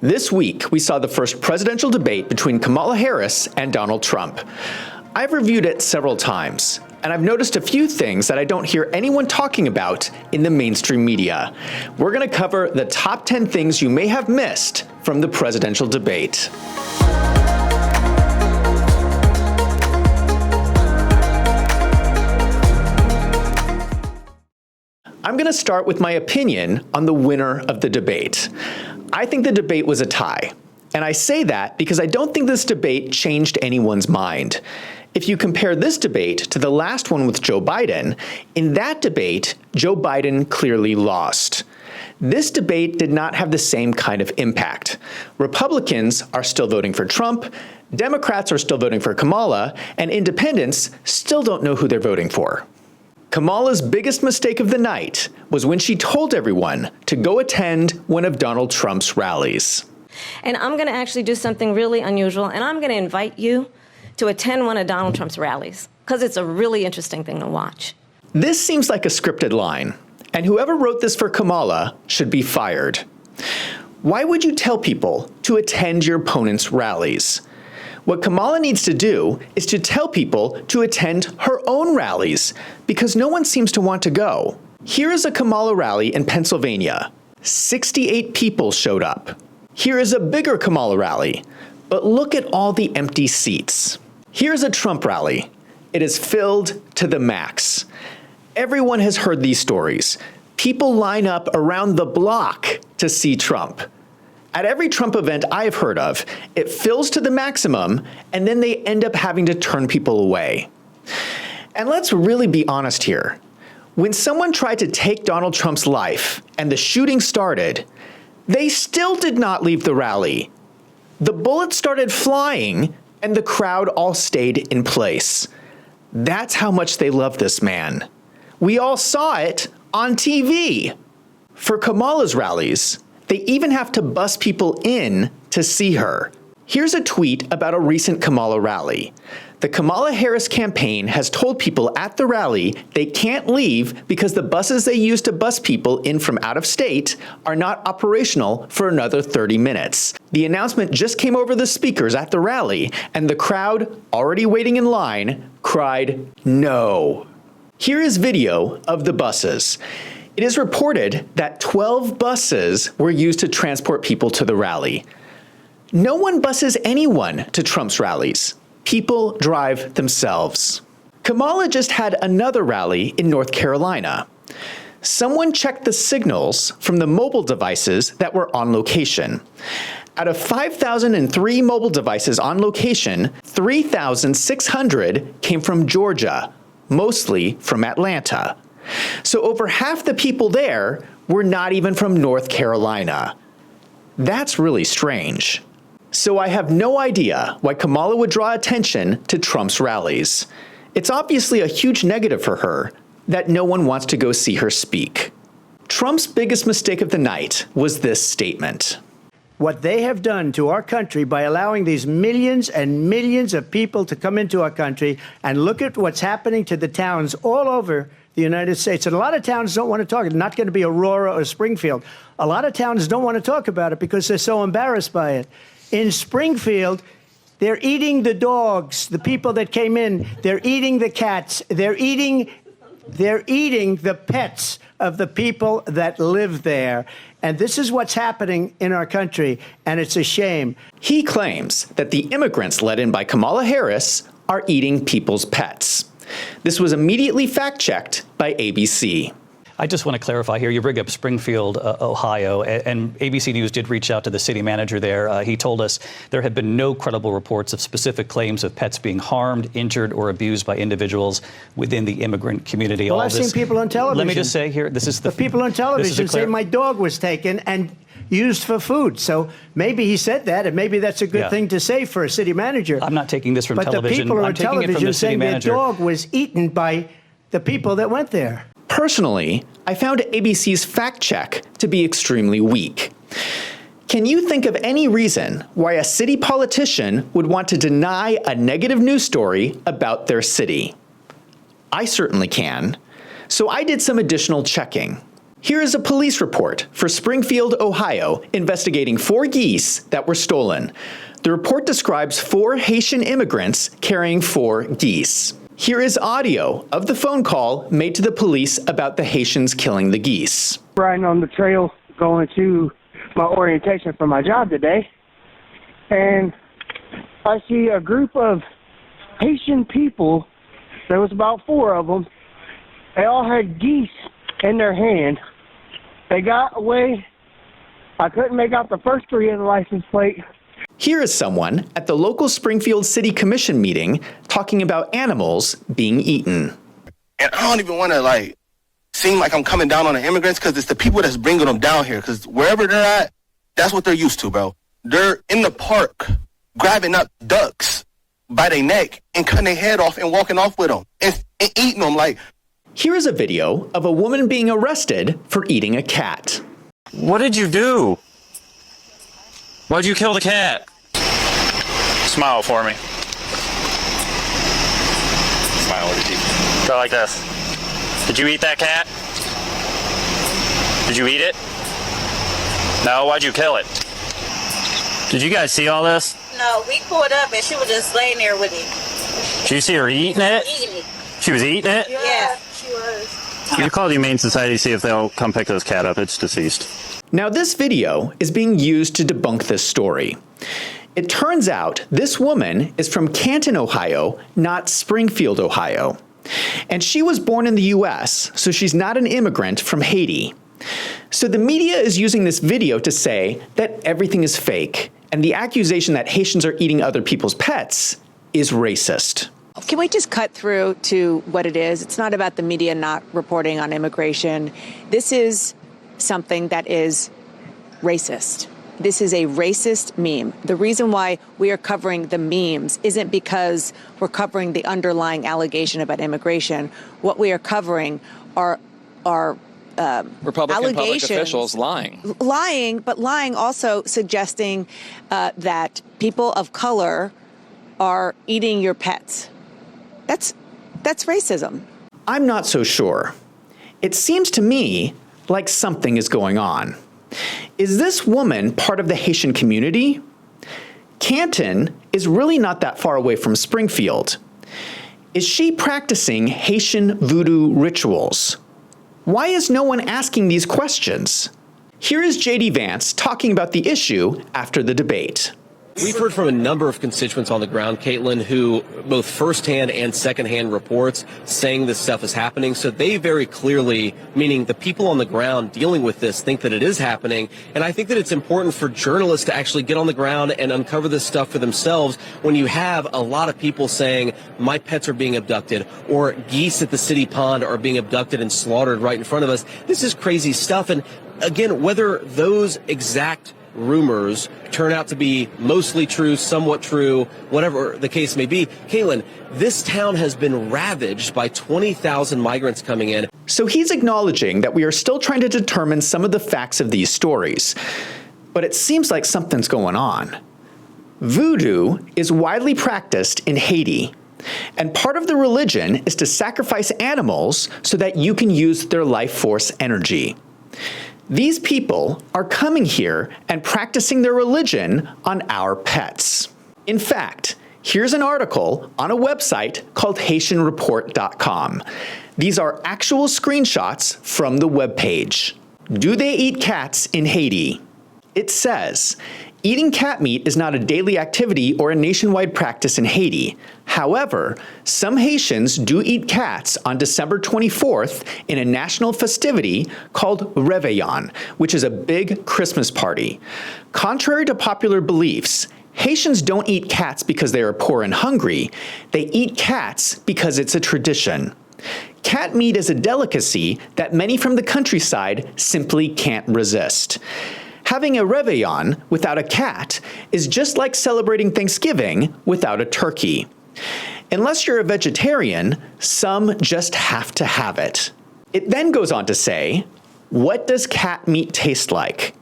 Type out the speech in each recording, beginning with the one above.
This week, we saw the first presidential debate between Kamala Harris and Donald Trump. I've reviewed it several times, and I've noticed a few things that I don't hear anyone talking about in the mainstream media. We're going to cover the top 10 things you may have missed from the presidential debate. I'm going to start with my opinion on the winner of the debate. I think the debate was a tie. And I say that because I don't think this debate changed anyone's mind. If you compare this debate to the last one with Joe Biden, in that debate, Joe Biden clearly lost. This debate did not have the same kind of impact. Republicans are still voting for Trump, Democrats are still voting for Kamala, and independents still don't know who they're voting for. Kamala's biggest mistake of the night was when she told everyone to go attend one of Donald Trump's rallies. And I'm going to actually do something really unusual, and I'm going to invite you to attend one of Donald Trump's rallies, because it's a really interesting thing to watch. This seems like a scripted line, and whoever wrote this for Kamala should be fired. Why would you tell people to attend your opponent's rallies? What Kamala needs to do is to tell people to attend her own rallies, because no one seems to want to go. Here is a Kamala rally in Pennsylvania. 68 people showed up. Here is a bigger Kamala rally, but look at all the empty seats. Here's a Trump rally. It is filled to the max. Everyone has heard these stories. People line up around the block to see Trump. At every Trump event I've heard of, it fills to the maximum, and then they end up having to turn people away. And let's really be honest here. When someone tried to take Donald Trump's life and the shooting started, they still did not leave the rally. The bullets started flying, and the crowd all stayed in place. That's how much they love this man. We all saw it on TV. For Kamala's rallies, they even have to bus people in to see her. Here's a tweet about a recent Kamala rally. The Kamala Harris campaign has told people at the rally they can't leave because the buses they use to bus people in from out of state are not operational for another 30 minutes. The announcement just came over the speakers at the rally, and the crowd, already waiting in line, cried, "No." Here is video of the buses. It is reported that 12 buses were used to transport people to the rally. No one buses anyone to Trump's rallies. People drive themselves. Kamala just had another rally in North Carolina. Someone checked the signals from the mobile devices that were on location. Out of 5,003 mobile devices on location, 3,600 came from Georgia, mostly from Atlanta. So over half the people there were not even from North Carolina. That's really strange. So I have no idea why Kamala would draw attention to Trump's rallies. It's obviously a huge negative for her that no one wants to go see her speak. Trump's biggest mistake of the night was this statement. What they have done to our country by allowing these millions and millions of people to come into our country, and look at what's happening to the towns all over the United States. And a lot of towns don't want to talk. It's not going to be Aurora or Springfield. A lot of towns don't want to talk about it because they're so embarrassed by it. In Springfield, they're eating the dogs, the people that came in. They're eating the cats. They're eating the pets of the people that live there. And this is what's happening in our country, and it's a shame. He claims that the immigrants let in by Kamala Harris are eating people's pets. This was immediately fact-checked by ABC. I just want to clarify here. You bring up Springfield, Ohio, and ABC News did reach out to the city manager there. He told us there have been no credible reports of specific claims of pets being harmed, injured, or abused by individuals within the immigrant community. Well, I've seen people on television. Let me just say here, this is the people on television say my dog was taken and used for food. So maybe he said that, and maybe that's a good thing to say for a city manager. I'm not taking this from television. But the people on television saying their manager. dog was eaten by the people that went there. Personally, I found ABC's fact check to be extremely weak. Can you think of any reason why a city politician would want to deny a negative news story about their city? I certainly can. So I did some additional checking. Here is a police report for Springfield, Ohio, investigating 4 geese that were stolen. The report describes 4 Haitian immigrants carrying 4 geese. Here is audio of the phone call made to the police about the Haitians killing the geese. Riding on the trail going to my orientation for my job today, and I see a group of Haitian people. There was about 4 of them. They all had geese in their hand. They got away. I couldn't make out the first 3 of the license plate. Here is someone at the local Springfield City Commission meeting talking about animals being eaten. And I don't even want to seem like I'm coming down on the immigrants, because it's the people that's bringing them down here, because wherever they're at, that's what they're used to, bro. They're in the park grabbing up ducks by their neck and cutting their head off and walking off with them and eating them. Here is a video of a woman being arrested for eating a cat. What did you do? Why'd you kill the cat? Smile for me. Smile with your teeth. Go like this. Did you eat that cat? Did you eat it? No, why'd you kill it? Did you guys see all this? No, we pulled up and she was just laying there with it. Did you see her eating it? Eating it. She was eating it? Yeah, she was. You call the Humane Society to see if they'll come pick this cat up. It's deceased. Now, this video is being used to debunk this story. It turns out this woman is from Canton, Ohio, not Springfield, Ohio. And she was born in the US, so she's not an immigrant from Haiti. So the media is using this video to say that everything is fake, and the accusation that Haitians are eating other people's pets is racist. Can we just cut through to what it is? It's not about the media not reporting on immigration. This is something that is racist. This is a racist meme. The reason why we are covering the memes isn't because we're covering the underlying allegation about immigration. What we are covering are Republican public officials lying. But lying also suggesting that people of color are eating your pets. That's racism. I'm not so sure. It seems to me like something is going on. Is this woman part of the Haitian community? Canton is really not that far away from Springfield. Is she practicing Haitian voodoo rituals? Why is no one asking these questions? Here is J.D. Vance talking about the issue after the debate. We've heard from a number of constituents on the ground, Caitlin, who both firsthand and secondhand reports saying this stuff is happening. So they very clearly, meaning the people on the ground dealing with this, think that it is happening. And I think that it's important for journalists to actually get on the ground and uncover this stuff for themselves when you have a lot of people saying, my pets are being abducted, or geese at the city pond are being abducted and slaughtered right in front of us. This is crazy stuff. And again, whether those exact rumors turn out to be mostly true, somewhat true, whatever the case may be. Caitlin, this town has been ravaged by 20,000 migrants coming in. So he's acknowledging that we are still trying to determine some of the facts of these stories. But it seems like something's going on. Voodoo is widely practiced in Haiti. And part of the religion is to sacrifice animals so that you can use their life force energy. These people are coming here and practicing their religion on our pets. In fact, here's an article on a website called HaitianReport.com. These are actual screenshots from the webpage. Do they eat cats in Haiti? It says, eating cat meat is not a daily activity or a nationwide practice in Haiti. However, some Haitians do eat cats on December 24th in a national festivity called Réveillon, which is a big Christmas party. Contrary to popular beliefs, Haitians don't eat cats because they are poor and hungry. They eat cats because it's a tradition. Cat meat is a delicacy that many from the countryside simply can't resist. Having a réveillon without a cat is just like celebrating Thanksgiving without a turkey. Unless you're a vegetarian, some just have to have it. It then goes on to say, what does cat meat taste like?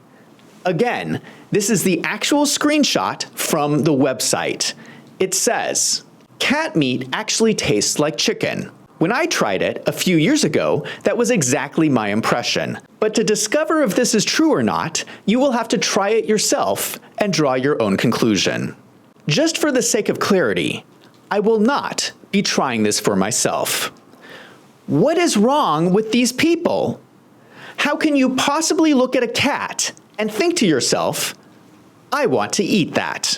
Again, this is the actual screenshot from the website. It says, cat meat actually tastes like chicken. When I tried it a few years ago, that was exactly my impression. But to discover if this is true or not, you will have to try it yourself and draw your own conclusion. Just for the sake of clarity, I will not be trying this for myself. What is wrong with these people? How can you possibly look at a cat and think to yourself, I want to eat that?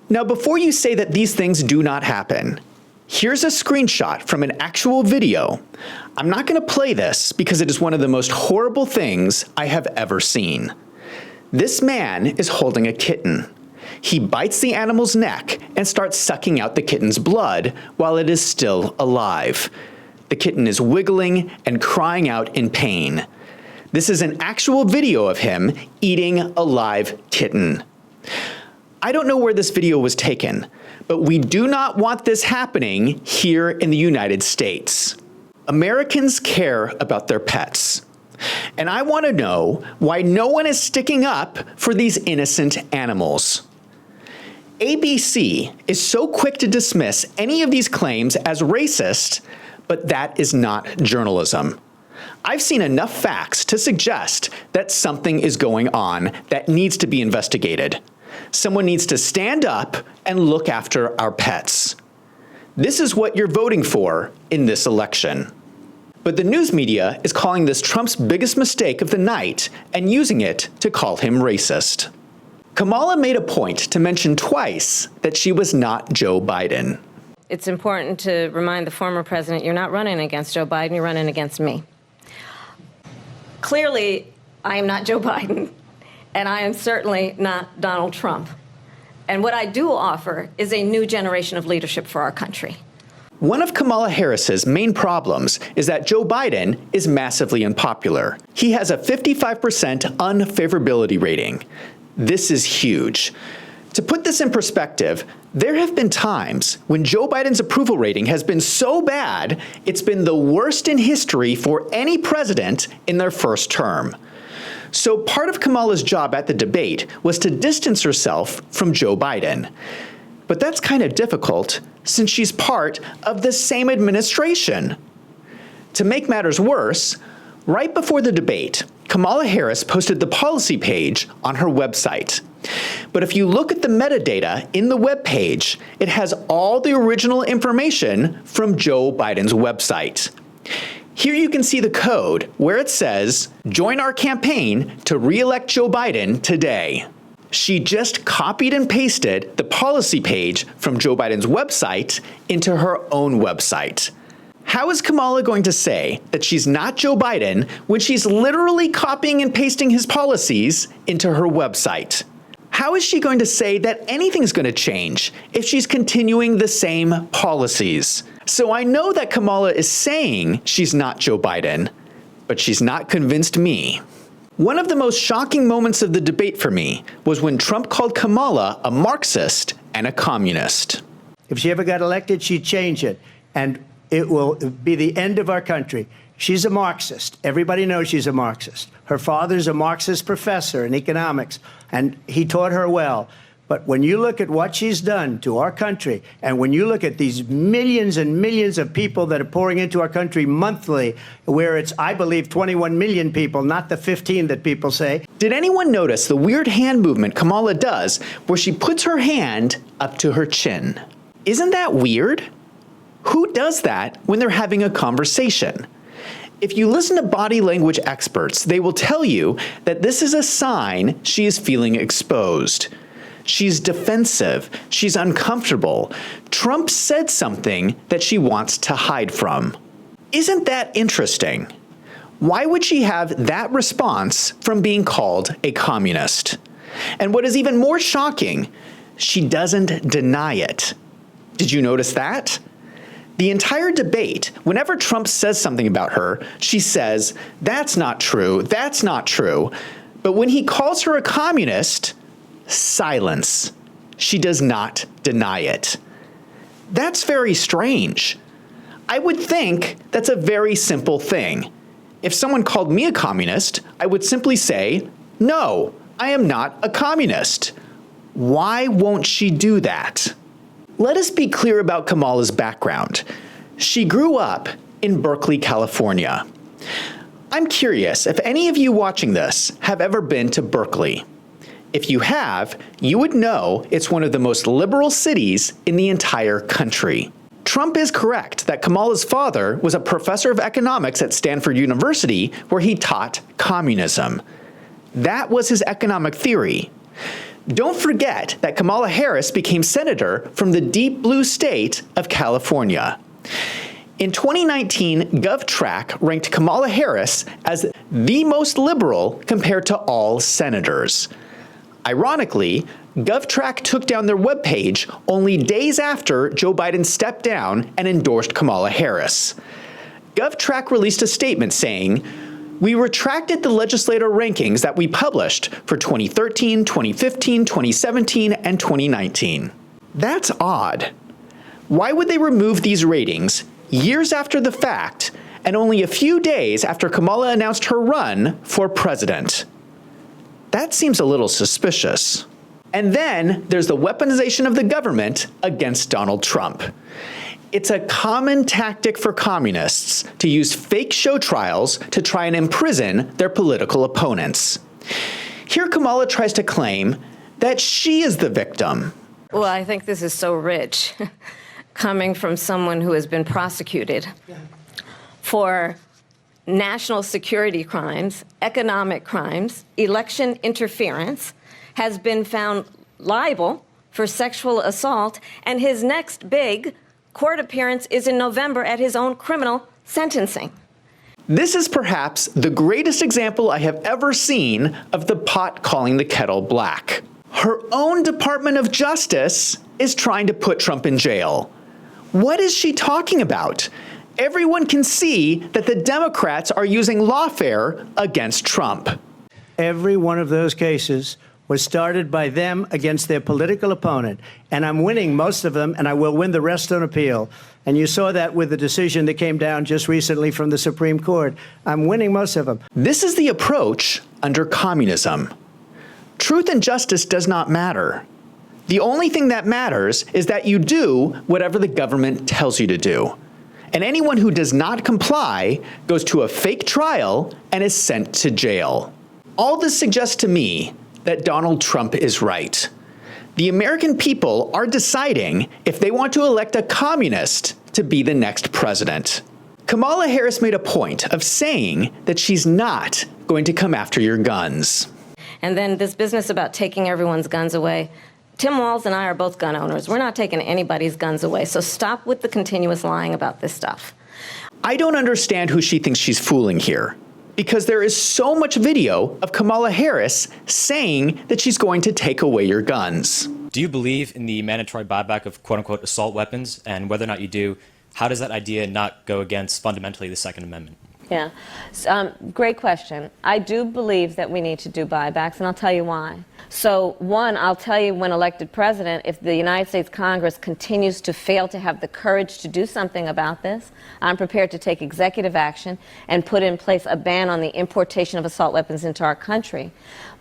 Now, before you say that these things do not happen, here's a screenshot from an actual video. I'm not going to play this because it is one of the most horrible things I have ever seen. This man is holding a kitten. He bites the animal's neck and starts sucking out the kitten's blood while it is still alive. The kitten is wiggling and crying out in pain. This is an actual video of him eating a live kitten. I don't know where this video was taken, but we do not want this happening here in the United States. Americans care about their pets. And I want to know why no one is sticking up for these innocent animals. ABC is so quick to dismiss any of these claims as racist, but that is not journalism. I've seen enough facts to suggest that something is going on that needs to be investigated. Someone needs to stand up and look after our pets. This is what you're voting for in this election. But the news media is calling this Trump's biggest mistake of the night and using it to call him racist. Kamala made a point to mention twice that she was not Joe Biden. It's important to remind the former president, you're not running against Joe Biden, you're running against me. Clearly, I am not Joe Biden, and I am certainly not Donald Trump. And what I do offer is a new generation of leadership for our country. One of Kamala Harris's main problems is that Joe Biden is massively unpopular. He has a 55% unfavorability rating. This is huge. To put this in perspective, there have been times when Joe Biden's approval rating has been so bad, it's been the worst in history for any president in their first term. So part of Kamala's job at the debate was to distance herself from Joe Biden. But that's kind of difficult since she's part of the same administration. To make matters worse, right before the debate, Kamala Harris posted the policy page on her website. But if you look at the metadata in the web page, it has all the original information from Joe Biden's website. Here you can see the code where it says, "Join our campaign to re-elect Joe Biden today." She just copied and pasted the policy page from Joe Biden's website into her own website. How is Kamala going to say that she's not Joe Biden when she's literally copying and pasting his policies into her website? How is she going to say that anything's going to change if she's continuing the same policies? So I know that Kamala is saying she's not Joe Biden, but she's not convinced me. One of the most shocking moments of the debate for me was when Trump called Kamala a Marxist and a communist. If she ever got elected, she'd change it, and it will be the end of our country. She's a Marxist. Everybody knows she's a Marxist. Her father's a Marxist professor in economics, and he taught her well. But when you look at what she's done to our country, and when you look at these millions and millions of people that are pouring into our country monthly, where it's, I believe, 21 million people, not the 15 that people say. Did anyone notice the weird hand movement Kamala does where she puts her hand up to her chin? Isn't that weird? Who does that when they're having a conversation? If you listen to body language experts, they will tell you that this is a sign she is feeling exposed. She's defensive. She's uncomfortable. Trump said something that she wants to hide from. Isn't that interesting? Why would she have that response from being called a communist? And what is even more shocking, she doesn't deny it. Did you notice that? The entire debate, whenever Trump says something about her, she says, "That's not true, that's not true." But when he calls her a communist, silence. She does not deny it. That's very strange. I would think that's a very simple thing. If someone called me a communist, I would simply say, "No, I am not a communist." Why won't she do that? Let us be clear about Kamala's background. She grew up in Berkeley, California. I'm curious if any of you watching this have ever been to Berkeley. If you have, you would know it's one of the most liberal cities in the entire country. Trump is correct that Kamala's father was a professor of economics at Stanford University, where he taught communism. That was his economic theory. Don't forget that Kamala Harris became senator from the deep blue state of California. In 2019, GovTrack ranked Kamala Harris as the most liberal compared to all senators. Ironically, GovTrack took down their webpage only days after Joe Biden stepped down and endorsed Kamala Harris. GovTrack released a statement saying, "We retracted the legislator rankings that we published for 2013, 2015, 2017, and 2019. That's odd. Why would they remove these ratings years after the fact and only a few days after Kamala announced her run for president? That seems a little suspicious." And then there's the weaponization of the government against Donald Trump. It's a common tactic for communists to use fake show trials to try and imprison their political opponents. Here Kamala tries to claim that she is the victim. Well, I think this is so rich, coming from someone who has been prosecuted for national security crimes, economic crimes, election interference, has been found liable for sexual assault, and his next big court appearance is in November at his own criminal sentencing. This is perhaps the greatest example I have ever seen of the pot calling the kettle black. Her own Department of Justice is trying to put Trump in jail. What is she talking about? Everyone can see that the Democrats are using lawfare against Trump. Every one of those cases was started by them against their political opponent. And I'm winning most of them, and I will win the rest on appeal. And you saw that with the decision that came down just recently from the Supreme Court. I'm winning most of them. This is the approach under communism. Truth and justice does not matter. The only thing that matters is that you do whatever the government tells you to do. And anyone who does not comply goes to a fake trial and is sent to jail. All this suggests to me that Donald Trump is right. The American people are deciding if they want to elect a communist to be the next president. Kamala Harris made a point of saying that she's not going to come after your guns. And then this business about taking everyone's guns away. Tim Walz and I are both gun owners. We're not taking anybody's guns away. So stop with the continuous lying about this stuff. I don't understand who she thinks she's fooling here, because there is so much video of Kamala Harris saying that she's going to take away your guns. Do you believe in the mandatory buyback of quote-unquote assault weapons? And whether or not you do, how does that idea not go against fundamentally the Second Amendment? Yeah, great question. I do believe that we need to do buybacks, and I'll tell you why. So, one, I'll tell you, when elected president, if the United States Congress continues to fail to have the courage to do something about this, I'm prepared to take executive action and put in place a ban on the importation of assault weapons into our country.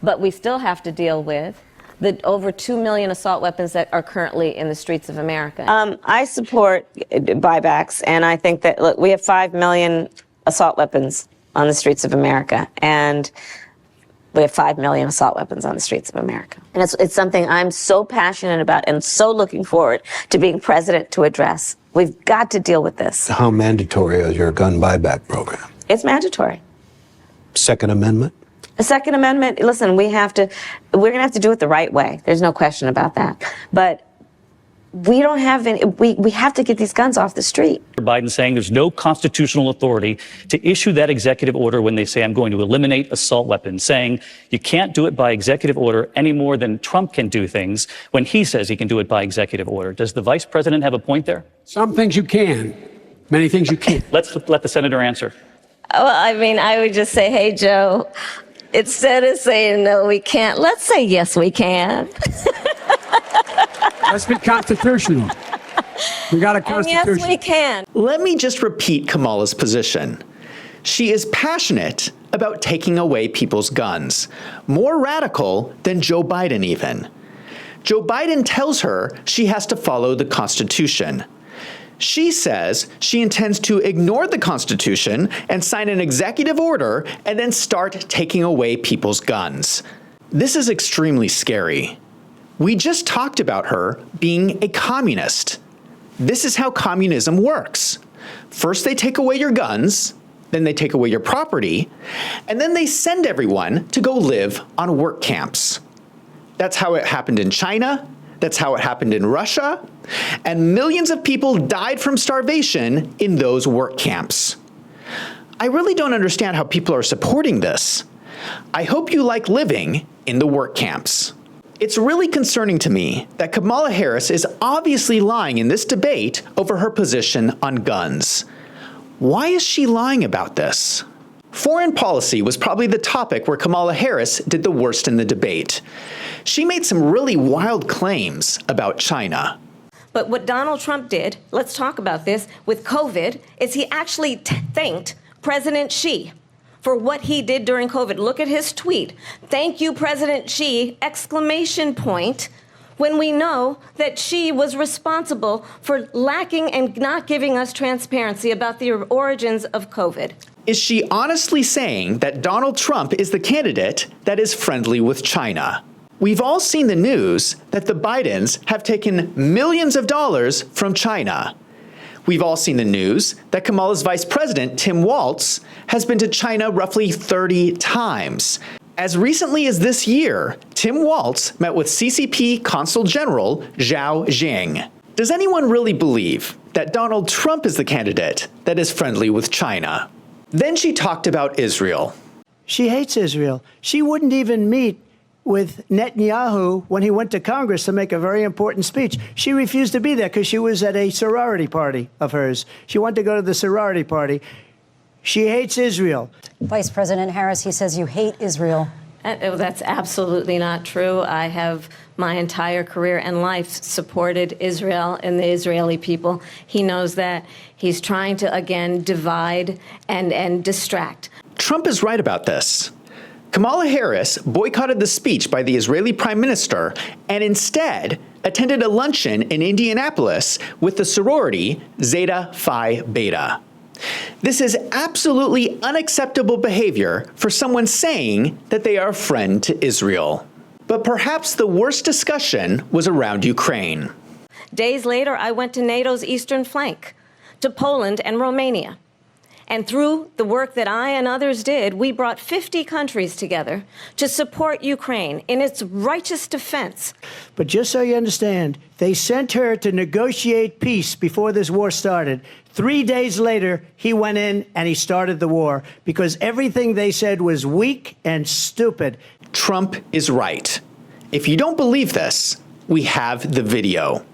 But we still have to deal with the over 2 million assault weapons that are currently in the streets of America. I support buybacks, and I think that, look, we have 5 million assault weapons on the streets of America, and we have 5 million assault weapons on the streets of America. And it's something I'm so passionate about and so looking forward to being president to address. We've got to deal with this. How mandatory is your gun buyback program? It's mandatory. Second Amendment? The Second Amendment, listen, we're going to have to do it the right way. There's no question about that. But we don't have any, we have to get these guns off the street. Biden saying there's no constitutional authority to issue that executive order when they say, I'm going to eliminate assault weapons, saying you can't do it by executive order any more than Trump can do things when he says he can do it by executive order. Does the vice president have a point there? Some things you can, many things you can't. Let's let the senator answer. Well, I mean, I would just say, hey, Joe, instead of saying no, we can't, let's say yes, we can. Let's be constitutional. We got a constitution. And yes, we can. Let me just repeat Kamala's position. She is passionate about taking away people's guns, more radical than Joe Biden even. Joe Biden tells her she has to follow the Constitution. She says she intends to ignore the Constitution and sign an executive order and then start taking away people's guns. This is extremely scary. We just talked about her being a communist. This is how communism works. First they take away your guns, then they take away your property, and then they send everyone to go live on work camps. That's how it happened in China. That's how it happened in Russia. And millions of people died from starvation in those work camps. I really don't understand how people are supporting this. I hope you like living in the work camps. It's really concerning to me that Kamala Harris is obviously lying in this debate over her position on guns. Why is she lying about this? Foreign policy was probably the topic where Kamala Harris did the worst in the debate. She made some really wild claims about China. But what Donald Trump did, let's talk about this, with COVID, is he actually thanked President Xi for what he did during COVID. Look at his tweet. Thank you, President Xi, exclamation point, when we know that Xi was responsible for lacking and not giving us transparency about the origins of COVID. Is she honestly saying that Donald Trump is the candidate that is friendly with China? We've all seen the news that the Bidens have taken millions of dollars from China. We've all seen the news that Kamala's vice president, Tim Walz, has been to China roughly 30 times. As recently as this year, Tim Walz met with CCP Consul General Zhao Jing. Does anyone really believe that Donald Trump is the candidate that is friendly with China? Then she talked about Israel. She hates Israel. She wouldn't even meet with Netanyahu when he went to Congress to make a very important speech. She refused to be there because she was at a sorority party of hers. She wanted to go to the sorority party. She hates Israel. Vice President Harris, he says you hate Israel. That's absolutely not true. I have my entire career and life supported Israel and the Israeli people. He knows that. He's trying to, again, divide and distract. Trump is right about this. Kamala Harris boycotted the speech by the Israeli Prime Minister and instead attended a luncheon in Indianapolis with the sorority Zeta Phi Beta. This is absolutely unacceptable behavior for someone saying that they are a friend to Israel. But perhaps the worst discussion was around Ukraine. Days later, I went to NATO's eastern flank, to Poland and Romania. And through the work that I and others did, we brought 50 countries together to support Ukraine in its righteous defense. But just so you understand, they sent her to negotiate peace before this war started. 3 days later, he went in and he started the war because everything they said was weak and stupid. Trump is right. If you don't believe this, we have the video.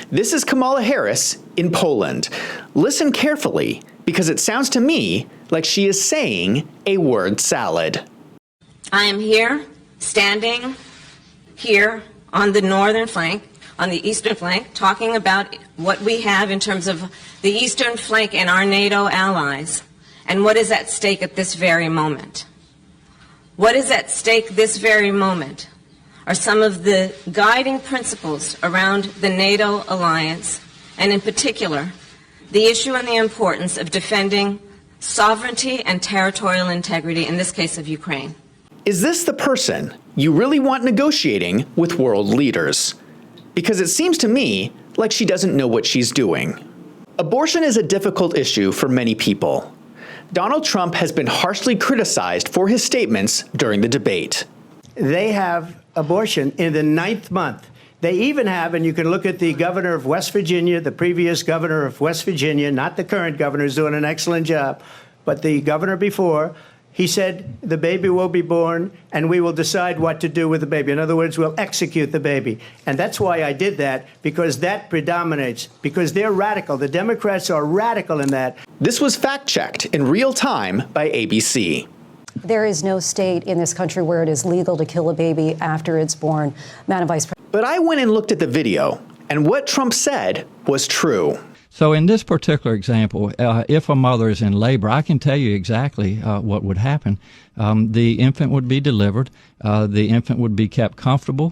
This is Kamala Harris in Poland. Listen carefully, because it sounds to me like she is saying a word salad. I am here, standing here on the northern flank, on the eastern flank, talking about what we have in terms of the eastern flank and our NATO allies, and what is at stake at this very moment. What is at stake this very moment are some of the guiding principles around the NATO alliance, and in particular, the issue and the importance of defending sovereignty and territorial integrity, in this case of Ukraine. Is this the person you really want negotiating with world leaders? Because it seems to me like she doesn't know what she's doing. Abortion is a difficult issue for many people. Donald Trump has been harshly criticized for his statements during the debate. They have abortion in the 9th month. They even have, and you can look at the governor of West Virginia, the previous governor of West Virginia, not the current governor, who's doing an excellent job, but the governor before, he said the baby will be born and we will decide what to do with the baby. In other words, we'll execute the baby. And that's why I did that, because that predominates, because they're radical. The Democrats are radical in that. This was fact-checked in real time by ABC. There is no state in this country where it is legal to kill a baby after it's born. Madam Vice President. But I went and looked at the video, and what Trump said was true. So in this particular example, if a mother is in labor, I can tell you exactly what would happen. The infant would be delivered. The infant would be kept comfortable.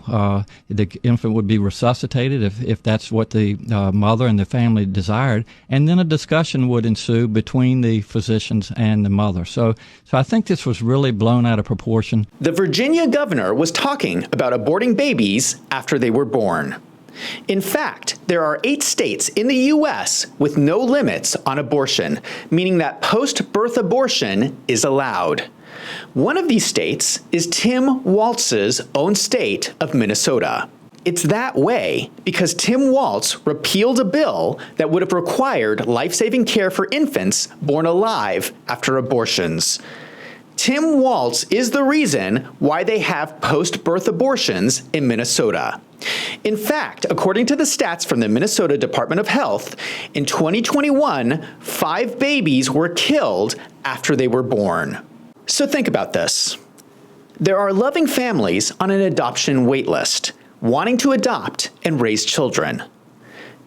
The infant would be resuscitated if that's what the mother and the family desired. And then a discussion would ensue between the physicians and the mother. So I think this was really blown out of proportion. The Virginia governor was talking about aborting babies after they were born. In fact, there are 8 states in the U.S. with no limits on abortion, meaning that post-birth abortion is allowed. One of these states is Tim Walz's own state of Minnesota. It's that way because Tim Walz repealed a bill that would have required life-saving care for infants born alive after abortions. Tim Walz is the reason why they have post-birth abortions in Minnesota. In fact, according to the stats from the Minnesota Department of Health, in 2021, 5 babies were killed after they were born. So think about this. There are loving families on an adoption wait list, wanting to adopt and raise children.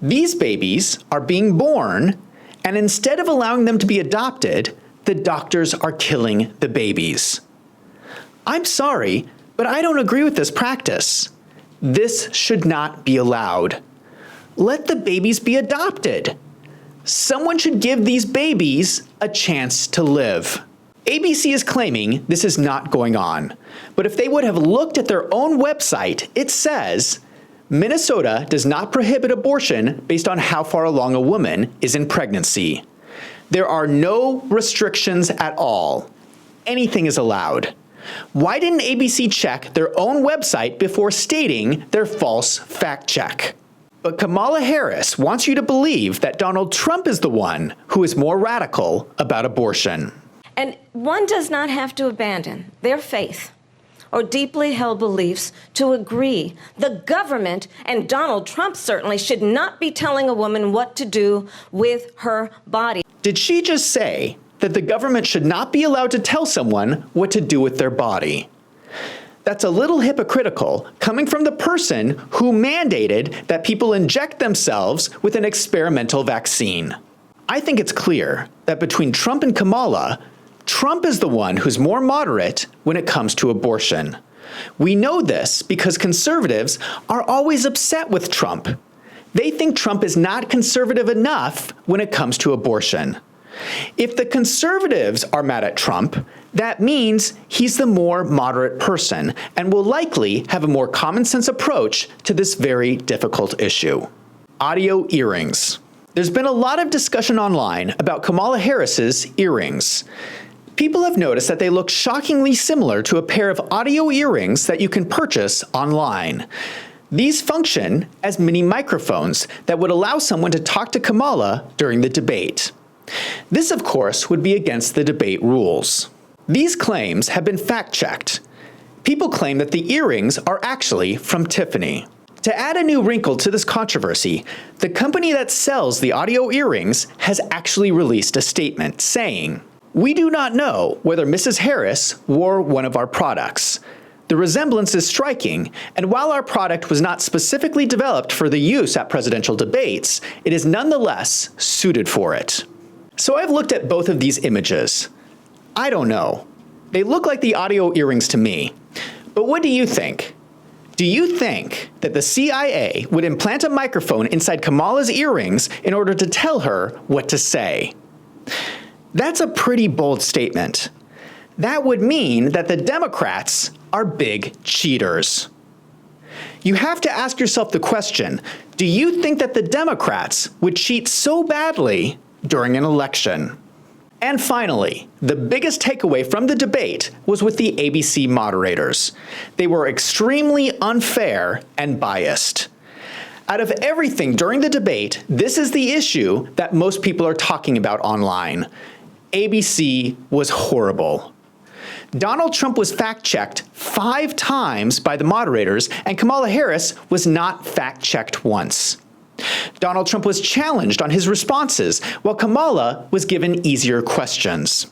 These babies are being born, and instead of allowing them to be adopted, the doctors are killing the babies. I'm sorry, but I don't agree with this practice. This should not be allowed. Let the babies be adopted. Someone should give these babies a chance to live. ABC is claiming this is not going on, but if they would have looked at their own website, it says, Minnesota does not prohibit abortion based on how far along a woman is in pregnancy. There are no restrictions at all. Anything is allowed. Why didn't ABC check their own website before stating their false fact check? But Kamala Harris wants you to believe that Donald Trump is the one who is more radical about abortion. And one does not have to abandon their faith or deeply held beliefs to agree. The government, and Donald Trump certainly, should not be telling a woman what to do with her body. Did she just say that the government should not be allowed to tell someone what to do with their body? That's a little hypocritical coming from the person who mandated that people inject themselves with an experimental vaccine. I think it's clear that between Trump and Kamala, Trump is the one who's more moderate when it comes to abortion. We know this because conservatives are always upset with Trump. They think Trump is not conservative enough when it comes to abortion. If the conservatives are mad at Trump, that means he's the more moderate person and will likely have a more common sense approach to this very difficult issue. Audio earrings. There's been a lot of discussion online about Kamala Harris's earrings. People have noticed that they look shockingly similar to a pair of audio earrings that you can purchase online. These function as mini microphones that would allow someone to talk to Kamala during the debate. This, of course, would be against the debate rules. These claims have been fact-checked. People claim that the earrings are actually from Tiffany. To add a new wrinkle to this controversy, the company that sells the audio earrings has actually released a statement saying, "We do not know whether Mrs. Harris wore one of our products. The resemblance is striking, and while our product was not specifically developed for the use at presidential debates, it is nonetheless suited for it." So I've looked at both of these images. I don't know. They look like the audio earrings to me. But what do you think? Do you think that the CIA would implant a microphone inside Kamala's earrings in order to tell her what to say? That's a pretty bold statement. That would mean that the Democrats are big cheaters. You have to ask yourself the question, do you think that the Democrats would cheat so badly during an election? And finally, the biggest takeaway from the debate was with the ABC moderators. They were extremely unfair and biased. Out of everything during the debate, this is the issue that most people are talking about online. ABC was horrible. Donald Trump was fact-checked 5 times by the moderators, and Kamala Harris was not fact-checked once. Donald Trump was challenged on his responses, while Kamala was given easier questions.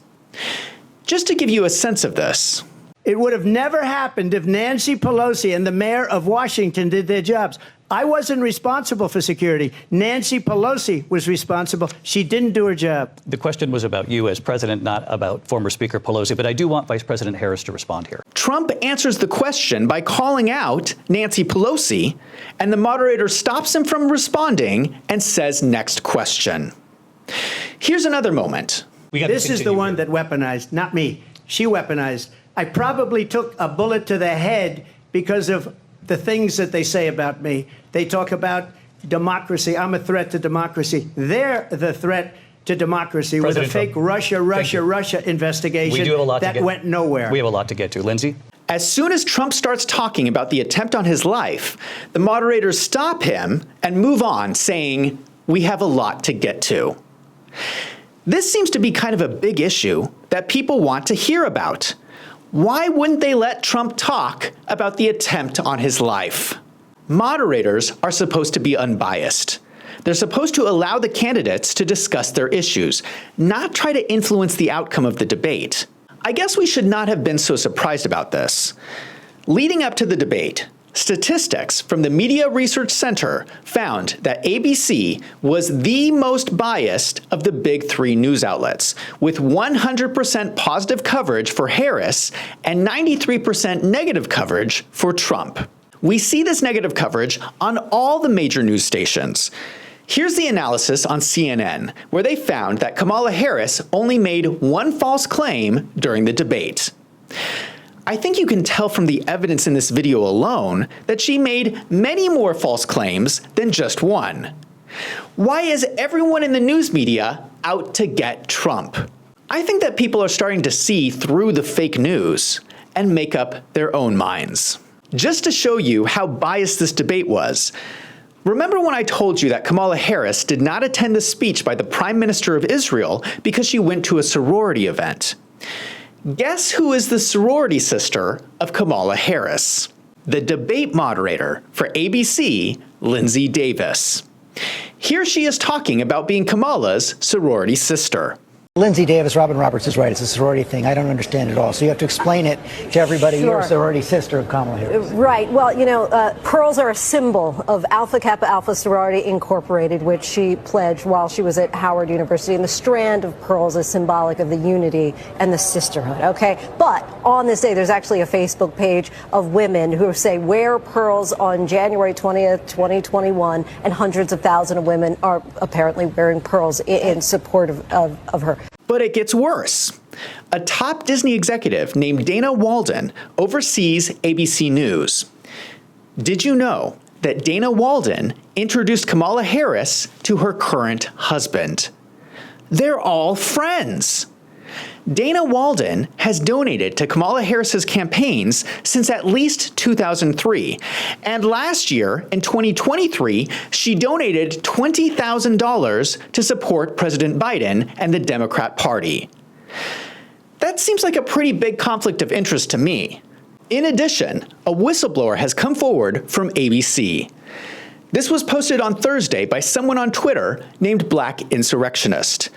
Just to give you a sense of this, it would have never happened if Nancy Pelosi and the mayor of Washington did their jobs. I wasn't responsible for security. Nancy Pelosi was responsible. She didn't do her job. The question was about you as president, not about former Speaker Pelosi, but I do want Vice President Harris to respond here. Trump answers the question by calling out Nancy Pelosi, and the moderator stops him from responding and says, "Next question." Here's another moment. This is the one that weaponized, not me. She weaponized. I probably took a bullet to the head because of the things that they say about me. They talk about democracy. I'm a threat to democracy. They're the threat to democracy with a fake Russia investigation We do have a lot that went nowhere. We have a lot to get to. Lindsay? As soon as Trump starts talking about the attempt on his life, the moderators stop him and move on, saying, "We have a lot to get to." This seems to be kind of a big issue that people want to hear about. Why wouldn't they let Trump talk about the attempt on his life? Moderators are supposed to be unbiased. They're supposed to allow the candidates to discuss their issues, not try to influence the outcome of the debate. I guess we should not have been so surprised about this. Leading up to the debate, statistics from the Media Research Center found that ABC was the most biased of the big three news outlets, with 100% positive coverage for Harris and 93% negative coverage for Trump. We see this negative coverage on all the major news stations. Here's the analysis on CNN, where they found that Kamala Harris only made one false claim during the debate. I think you can tell from the evidence in this video alone that she made many more false claims than just one. Why is everyone in the news media out to get Trump? I think that people are starting to see through the fake news and make up their own minds. Just to show you how biased this debate was, remember when I told you that Kamala Harris did not attend the speech by the Prime Minister of Israel because she went to a sorority event? Guess who is the sorority sister of Kamala Harris? The debate moderator for ABC, Lindsay Davis. Here she is talking about being Kamala's sorority sister. Lindsay Davis, Robin Roberts is right. It's a sorority thing. I don't understand it all. So you have to explain it to everybody. Sure. You're a sorority sister of Kamala Harris. Right. Well, you know, pearls are a symbol of Alpha Kappa Alpha Sorority Incorporated, which she pledged while she was at Howard University. And the strand of pearls is symbolic of the unity and the sisterhood. OK, but on this day, there's actually a Facebook page of women who say wear pearls on January 20th, 2021. And hundreds of thousands of women are apparently wearing pearls in support of her. But it gets worse. A top Disney executive named Dana Walden oversees ABC News. Did you know that Dana Walden introduced Kamala Harris to her current husband? They're all friends. Dana Walden has donated to Kamala Harris's campaigns since at least 2003. And last year, in 2023, she donated $20,000 to support President Biden and the Democrat Party. That seems like a pretty big conflict of interest to me. In addition, a whistleblower has come forward from ABC. This was posted on Thursday by someone on Twitter named Black Insurrectionist.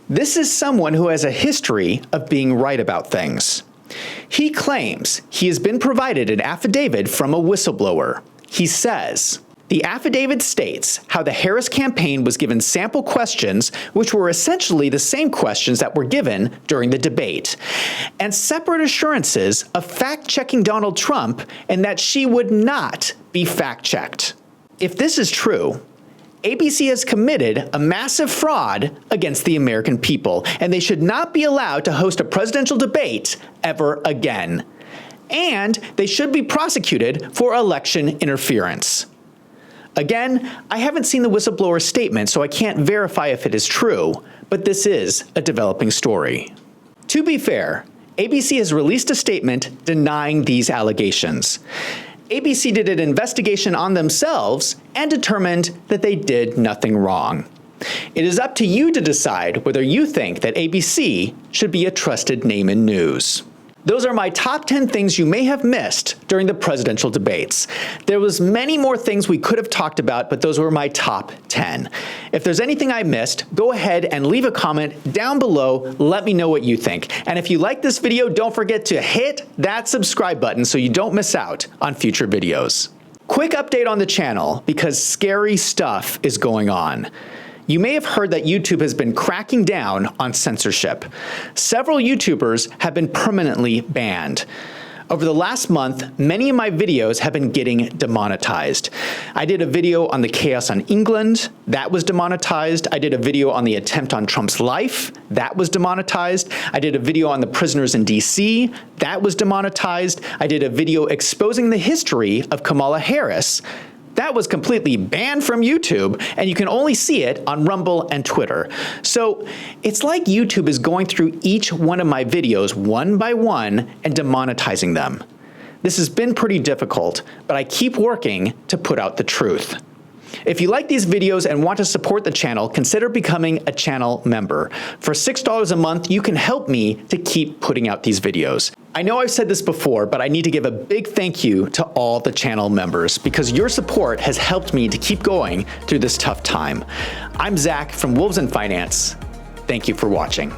This is someone who has a history of being right about things. He claims he has been provided an affidavit from a whistleblower. He says, the affidavit states how the Harris campaign was given sample questions, which were essentially the same questions that were given during the debate, and separate assurances of fact-checking Donald Trump and that she would not be fact-checked. If this is true, ABC has committed a massive fraud against the American people, and they should not be allowed to host a presidential debate ever again. And they should be prosecuted for election interference. Again, I haven't seen the whistleblower's statement, so I can't verify if it is true, but this is a developing story. To be fair, ABC has released a statement denying these allegations. ABC did an investigation on themselves and determined that they did nothing wrong. It is up to you to decide whether you think that ABC should be a trusted name in news. Those are my top 10 things you may have missed during the presidential debates. There was many more things we could have talked about, but those were my top 10. If there's anything I missed, go ahead and leave a comment down below. Let me know what you think. And if you like this video, don't forget to hit that subscribe button so you don't miss out on future videos. Quick update on the channel because scary stuff is going on. You may have heard that YouTube has been cracking down on censorship. Several YouTubers have been permanently banned. Over the last month, many of my videos have been getting demonetized. I did a video on the chaos on England, that was demonetized. I did a video on the attempt on Trump's life, that was demonetized. I did a video on the prisoners in DC, that was demonetized. I did a video exposing the history of Kamala Harris. That was completely banned from YouTube, and you can only see it on Rumble and Twitter. So it's like YouTube is going through each one of my videos one by one and demonetizing them. This has been pretty difficult, but I keep working to put out the truth. If you like these videos and want to support the channel, consider becoming a channel member. For $6 a month, you can help me to keep putting out these videos. I know I've said this before, but I need to give a big thank you to all the channel members because your support has helped me to keep going through this tough time. I'm Zach from Wolves in Finance. Thank you for watching.